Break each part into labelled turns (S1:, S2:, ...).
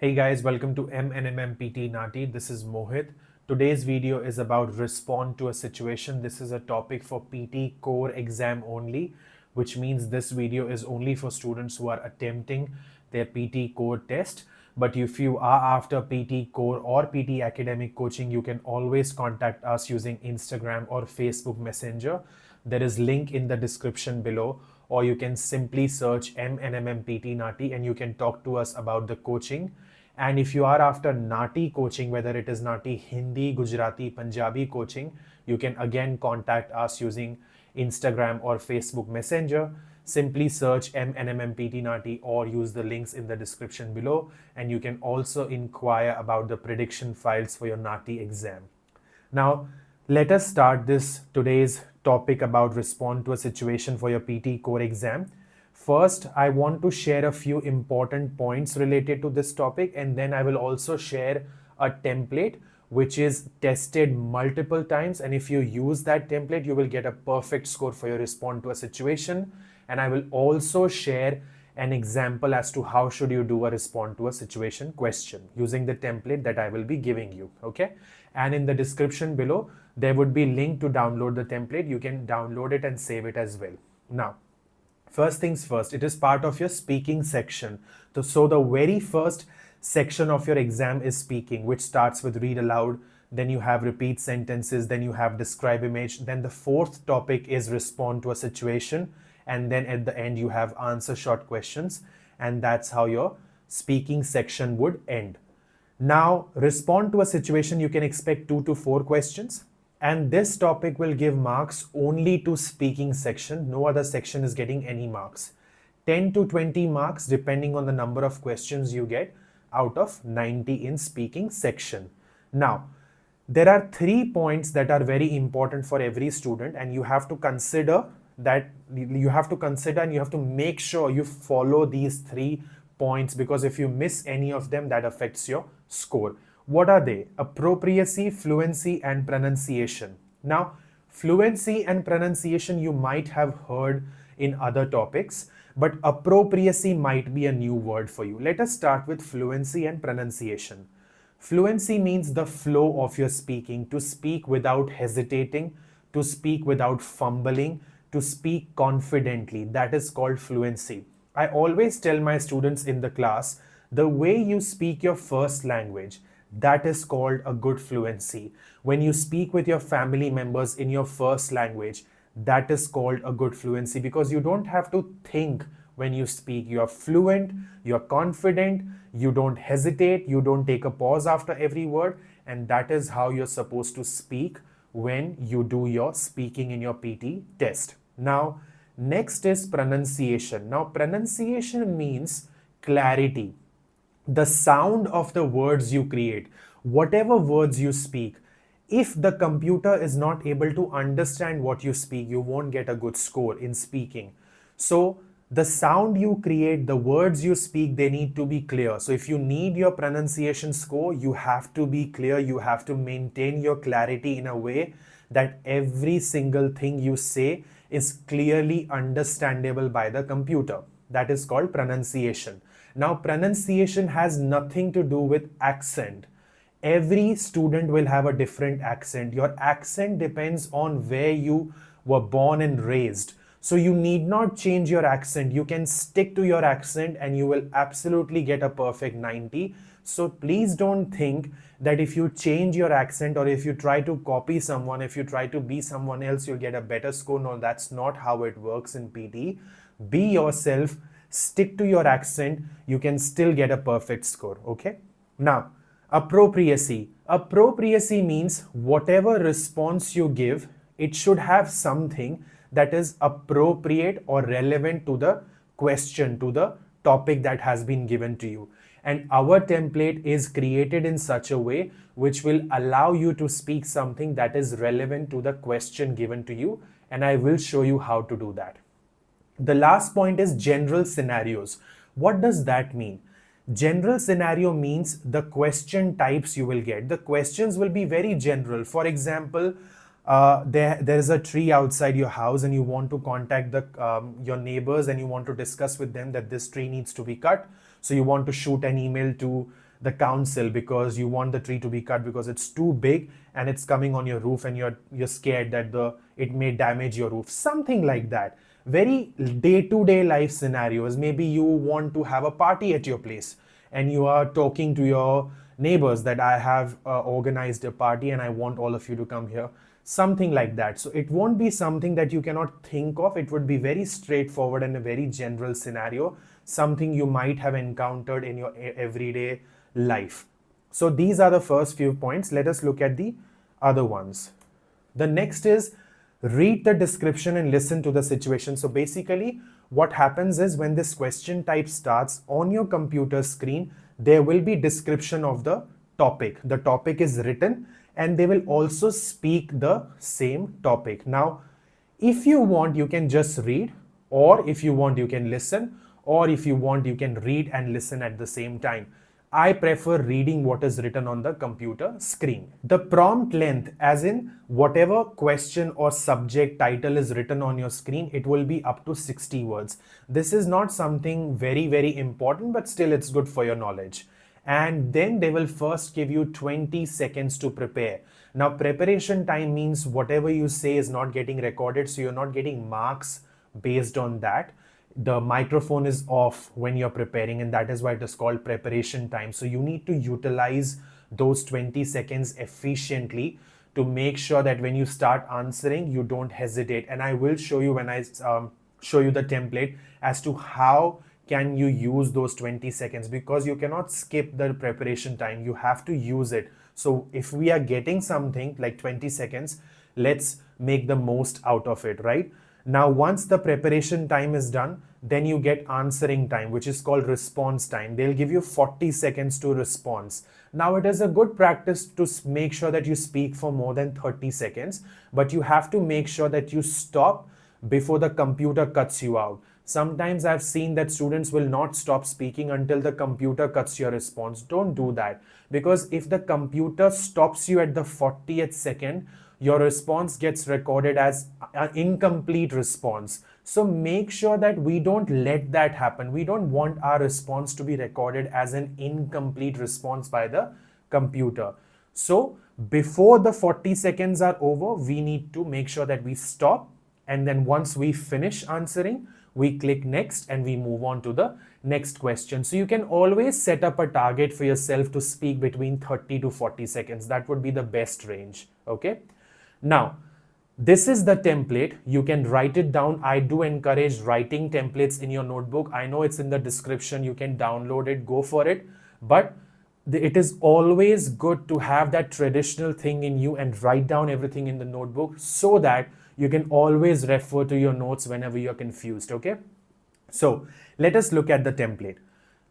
S1: Hey guys, welcome to MNMM PTE NAATI. This is Mohit. Today's video is about respond to a situation. This is a topic for PTE Core exam only, which means this video is only for students who are attempting their PTE Core test. But if you are after PTE Core or PTE Academic Coaching, you can always contact us using Instagram or Facebook Messenger. There is link in the description below, or you can simply search MNMM PTE NAATI and you can talk to us about the coaching. And if you are after NAATI coaching, whether it is NAATI Hindi, Gujarati, Punjabi coaching, you can again contact us using Instagram or Facebook Messenger. Simply search MNMMPT NAATI or use the links in the description below. And you can also inquire about the prediction files for your NAATI exam. Now, let us start this today's topic about respond to a situation for your PTE Core exam. First, I want to share a few important points related to this topic, and then I will also share a template which is tested multiple times, and if you use that template, you will get a perfect score for your respond to a situation. And I will also share an example as to how should you do a respond to a situation question using the template that I will be giving you, okay? And in the description below, there would be a link to download the template. You can download it and save it as well. Now, first things first, it is part of your speaking section. So the very first section of your exam is speaking, which starts with read aloud, then you have repeat sentences, then you have describe image, then the fourth topic is respond to a situation, and then at the end you have answer short questions, and that's how your speaking section would end. Now, respond to a situation, you can expect 2 to 4 questions. And this topic will give marks only to speaking section. No other section is getting any marks. 10 to 20 marks depending on the number of questions you get out of 90 in speaking section. Now, there are 3 points that are very important for every student, and you have to consider and you have to make sure you follow these 3 points, because if you miss any of them, that affects your score. What are they? Appropriacy, fluency, and pronunciation. Now, fluency and pronunciation you might have heard in other topics, but appropriacy might be a new word for you. Let us start with fluency and pronunciation. Fluency means the flow of your speaking, to speak without hesitating, to speak without fumbling, to speak confidently. That is called fluency. I always tell my students in the class, the way you speak your first language, that is called a good fluency. When you speak with your family members in your first language, that is called a good fluency, because you don't have to think when you speak. You are fluent, you are confident, you don't hesitate, you don't take a pause after every word, and that is how you're supposed to speak when you do your speaking in your PT test. Now, next is pronunciation. Now, pronunciation means clarity. The sound of the words you create, whatever words you speak, if the computer is not able to understand what you speak, you won't get a good score in speaking. So the sound you create, the words you speak, they need to be clear. So if you need your pronunciation score, you have to be clear. You have to maintain your clarity in a way that every single thing you say is clearly understandable by the computer. That is called pronunciation. Now, pronunciation has nothing to do with accent. Every student will have a different accent. Your accent depends on where you were born and raised. So you need not change your accent. You can stick to your accent and you will absolutely get a perfect 90. So please don't think that if you change your accent, or if you try to copy someone, if you try to be someone else, you'll get a better score. No, that's not how it works in PT. Be yourself. Stick to your accent, you can still get a perfect score, okay? Now, appropriacy. Appropriacy means whatever response you give, it should have something that is appropriate or relevant to the question, to the topic that has been given to you. And our template is created in such a way which will allow you to speak something that is relevant to the question given to you, and I will show you how to do that. The last point is general scenarios. What does that mean? General scenario means the question types you will get. The questions will be very general. For example, there is a tree outside your house and you want to contact your neighbors and you want to discuss with them that this tree needs to be cut. So you want to shoot an email to the council because you want the tree to be cut because it's too big and it's coming on your roof and you're scared that it may damage your roof, something like that. Very day-to-day life scenarios. Maybe you want to have a party at your place and you are talking to your neighbors that I have organized a party and I want all of you to come here, something like that. So it won't be something that you cannot think of. It would be very straightforward and a very general scenario, something you might have encountered in your everyday life. So these are the first few points. Let us look at the other ones. The next is read the description and listen to the situation. So basically what happens is when this question type starts on your computer screen, there will be description of the topic. The topic is written and they will also speak the same topic. Now, if you want, you can just read, or if you want, you can listen, or if you want, you can read and listen at the same time. I prefer reading what is written on the computer screen. The prompt length, as in whatever question or subject title is written on your screen, it will be up to 60 words. This is not something very, very important, but still it's good for your knowledge. And then they will first give you 20 seconds to prepare. Now, preparation time means whatever you say is not getting recorded, so you're not getting marks based on that. The microphone is off when you're preparing, and that is why it is called preparation time. So you need to utilize those 20 seconds efficiently to make sure that when you start answering, you don't hesitate. And I will show you when I show you the template as to how can you use those 20 seconds, because you cannot skip the preparation time. You have to use it. So if we are getting something like 20 seconds, let's make the most out of it, right? Now, once the preparation time is done, then you get answering time, which is called response time. They'll give you 40 seconds to respond. Now, it is a good practice to make sure that you speak for more than 30 seconds, but you have to make sure that you stop before the computer cuts you out. Sometimes I've seen that students will not stop speaking until the computer cuts your response. Don't do that, because if the computer stops you at the 40th second, your response gets recorded as an incomplete response. So make sure that we don't let that happen. We don't want our response to be recorded as an incomplete response by the computer. So before the 40 seconds are over, we need to make sure that we stop. And then once we finish answering, we click next and we move on to the next question. So you can always set up a target for yourself to speak between 30 to 40 seconds. That would be the best range. Okay. Now, this is the template. You can write it down. I do encourage writing templates in your notebook. I know it's in the description. You can download it, go for it. But it is always good to have that traditional thing in you and write down everything in the notebook so that you can always refer to your notes whenever you're confused, okay? So let us look at the template.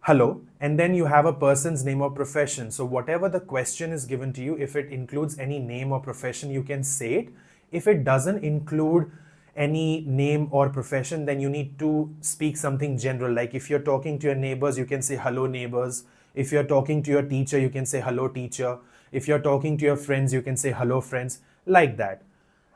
S1: Hello, and then you have a person's name or profession. So whatever the question is given to you, if it includes any name or profession, you can say it. If it doesn't include any name or profession, then you need to speak something general. Like if you're talking to your neighbors, you can say hello neighbors. If you're talking to your teacher, you can say hello teacher. If you're talking to your friends, you can say hello friends, like that.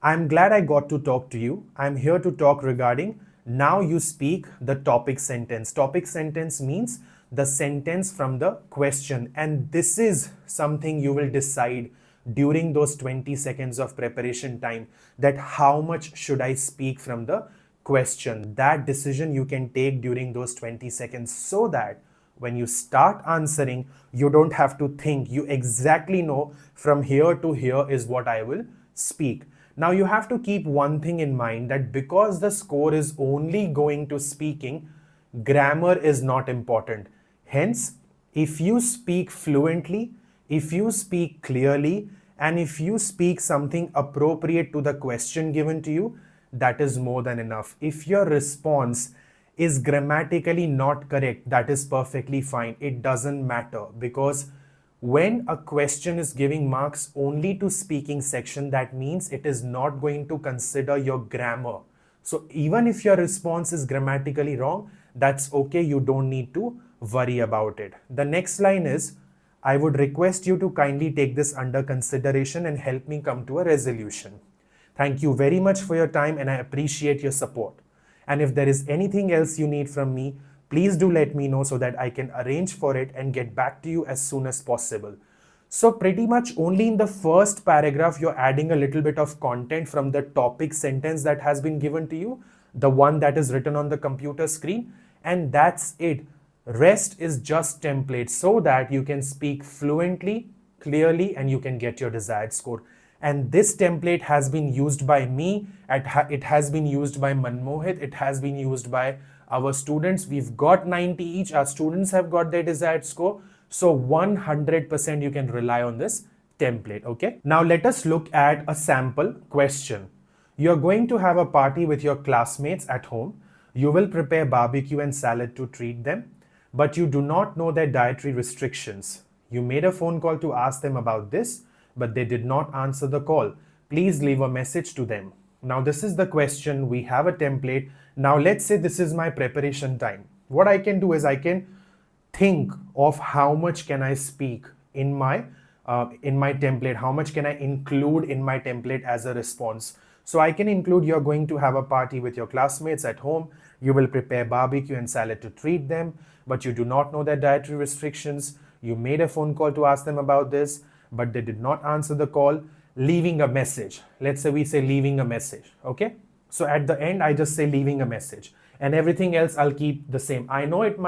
S1: I'm glad I got to talk to you. I'm here to talk regarding. Now you speak the topic sentence. Topic sentence means the sentence from the question. And this is something you will decide during those 20 seconds of preparation time, that how much should I speak from the question. That decision you can take during those 20 seconds so that when you start answering, you don't have to think. You exactly know from here to here is what I will speak. Now you have to keep one thing in mind, that because the score is only going to speaking, grammar is not important. Hence, if you speak fluently, if you speak clearly, and if you speak something appropriate to the question given to you, that is more than enough. If your response is grammatically not correct, that is perfectly fine. It doesn't matter, because when a question is giving marks only to speaking section, that means it is not going to consider your grammar. So even if your response is grammatically wrong, that's okay. You don't need to worry about it. The next line is, I would request you to kindly take this under consideration and help me come to a resolution. Thank you very much for your time and I appreciate your support. And if there is anything else you need from me, Please do let me know so that I can arrange for it and get back to you as soon as possible. So pretty much only in the first paragraph, you're adding a little bit of content from the topic sentence that has been given to you, the one that is written on the computer screen, and that's it. Rest is just template so that you can speak fluently, clearly, and you can get your desired score. And this template has been used by me, it has been used by Manmohit, it has been used by our students. We've got 90 each, our students have got their desired score. So 100% you can rely on this template, okay? Now let us look at a sample question. You're going to have a party with your classmates at home. You will prepare barbecue and salad to treat them, but you do not know their dietary restrictions. You made a phone call to ask them about this, but they did not answer the call. Please leave a message to them. Now this is the question. We have a template. Now let's say this is my preparation time. What I can do is I can think of how much can I speak in my template, how much can I include in my template as a response. So I can include, you're going to have a party with your classmates at home. You will prepare barbecue and salad to treat them, but you do not know their dietary restrictions. You made a phone call to ask them about this, but they did not answer the call. Leaving a message. Let's say we say leaving a message, okay? So at the end, I just say leaving a message, and everything else I'll keep the same. I know it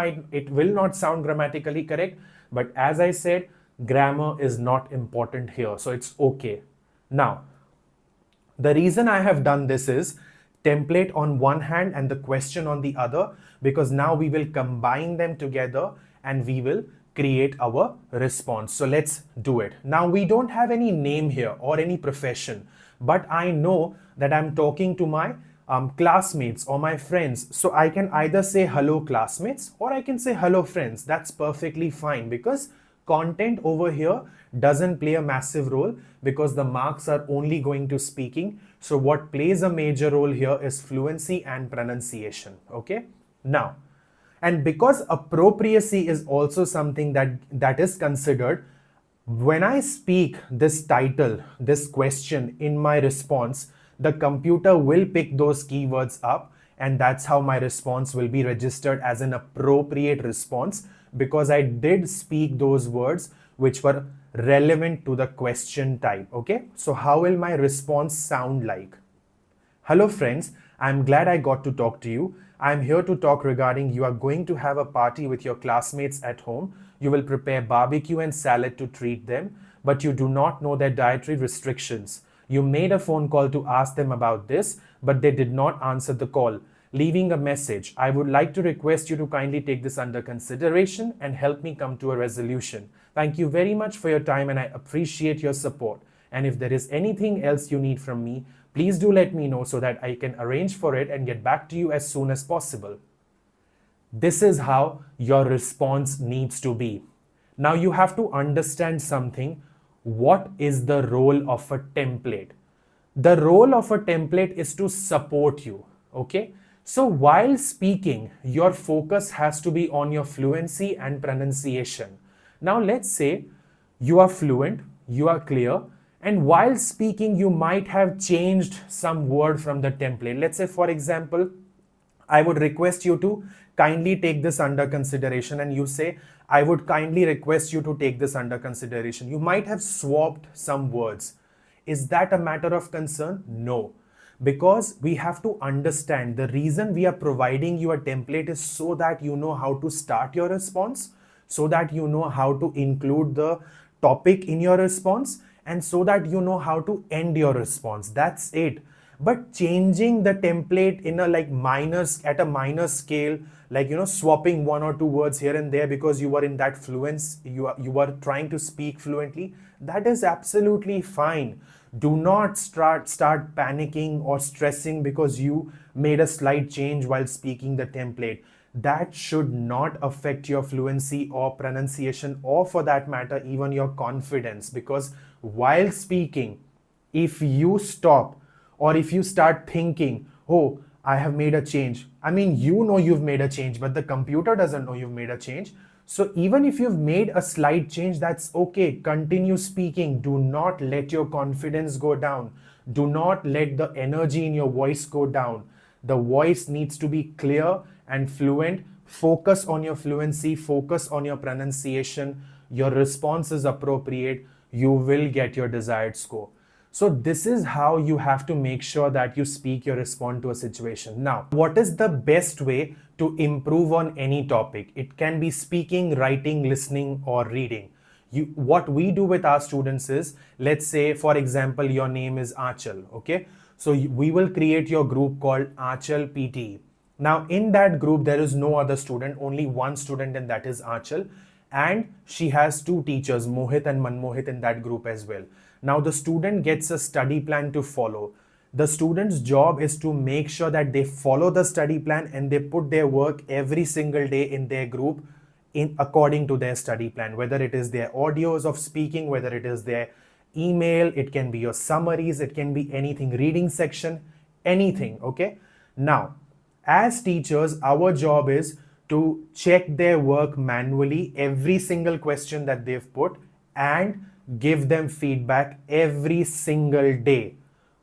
S1: will not sound grammatically correct, but as I said, grammar is not important here, so it's okay. Now, the reason I have done this is template on one hand and the question on the other, because now we will combine them together and we will create our response. So let's do it. Now we don't have any name here or any profession, but I know that I'm talking to my classmates or my friends. So I can either say hello classmates or I can say hello friends. That's perfectly fine, because content over here doesn't play a massive role because the marks are only going to speaking. So what plays a major role here is fluency and pronunciation. Okay. Now, and because appropriacy is also something that is considered, when I speak this title, this question in my response, the computer will pick those keywords up, and that's how my response will be registered as an appropriate response, because I did speak those words which were relevant to the question type. Okay, so how will my response sound like? Hello friends, I'm glad I got to talk to you. I'm here to talk regarding you are going to have a party with your classmates at home. You will prepare barbecue and salad to treat them, but you do not know their dietary restrictions. You made a phone call to ask them about this, but they did not answer the call. Leaving a message. I would like to request you to kindly take this under consideration and help me come to a resolution. Thank you very much for your time and I appreciate your support. And if there is anything else you need from me, please do let me know so that I can arrange for it and get back to you as soon as possible. This is how your response needs to be. Now you have to understand something. What is the role of a template? The role of a template is to support you. Okay? So while speaking, your focus has to be on your fluency and pronunciation. Now let's say you are fluent, you are clear, and while speaking, you might have changed some word from the template. Let's say, for example, I would request you to kindly take this under consideration, and you say, I would kindly request you to take this under consideration. You might have swapped some words. Is that a matter of concern? No. Because we have to understand the reason we are providing you a template is so that you know how to start your response, so that you know how to include the topic in your response, and so that you know how to end your response. That's it. But changing the template in a at a minor scale, swapping one or two words here and there because you were in that fluence, you are trying to speak fluently, that is absolutely fine. Do not start panicking or stressing because you made a slight change while speaking the template. That should not affect your fluency or pronunciation, or for that matter, even your confidence. Because while speaking, if you stop or if you start thinking, oh, I have made a change. I mean, you know you've made a change, but the computer doesn't know you've made a change. So even if you've made a slight change, that's okay. Continue speaking. Do not let your confidence go down. Do not let the energy in your voice go down. The voice needs to be clear and fluent focus on your fluency, focus on your pronunciation, your response is appropriate, you will get your desired score. So this is how you have to make sure that you speak or respond to a situation. Now, what is the best way to improve on any topic? It can be speaking, writing, listening, or reading. What we do with our students is, let's say, for example, your name is Achal, okay? So we will create your group called Achal PTE. Now, in that group, there is no other student, only one student, and that is Achal. And she has two teachers, Mohit and Manmohit, in that group as well. Now, the student gets a study plan to follow. The student's job is to make sure that they follow the study plan and they put their work every single day in their group in according to their study plan, whether it is their audios of speaking, whether it is their email, it can be your summaries, it can be anything, reading section, anything, okay? Now, as teachers, our job is to check their work manually, every single question that they've put, and give them feedback every single day.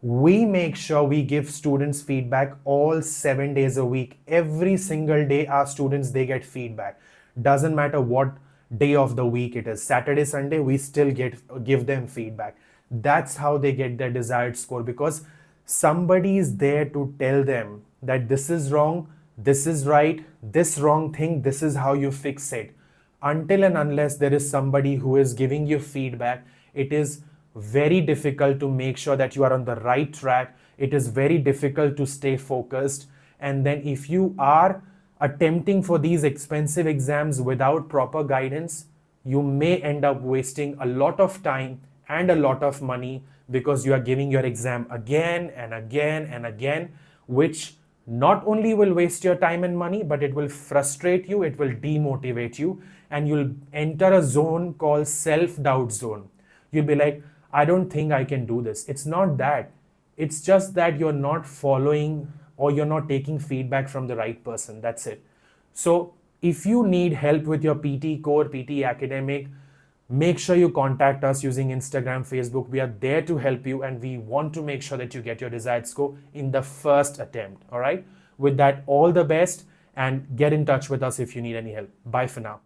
S1: We make sure we give students feedback all 7 days a week. Every single day, our students, they get feedback. Doesn't matter what day of the week it is, Saturday, Sunday, we still give them feedback. That's how they get their desired score, because somebody is there to tell them that this is wrong, this is right, this wrong thing, this is how you fix it. Until and unless there is somebody who is giving you feedback, it is very difficult to make sure that you are on the right track. It is very difficult to stay focused. And then if you are attempting for these expensive exams without proper guidance, you may end up wasting a lot of time and a lot of money, because you are giving your exam again and again and again, which not only will waste your time and money, but it will frustrate you, it will demotivate you, and you'll enter a zone called self-doubt zone. You'll be like, I don't think I can do this. It's not that. It's just that you're not following or you're not taking feedback from the right person. That's it. So if you need help with your PTE Core, PTE Academic, make sure you contact us using Instagram, Facebook. We are there to help you, and we want to make sure that you get your desired score in the first attempt. All right. With that, all the best, and get in touch with us if you need any help. Bye for now.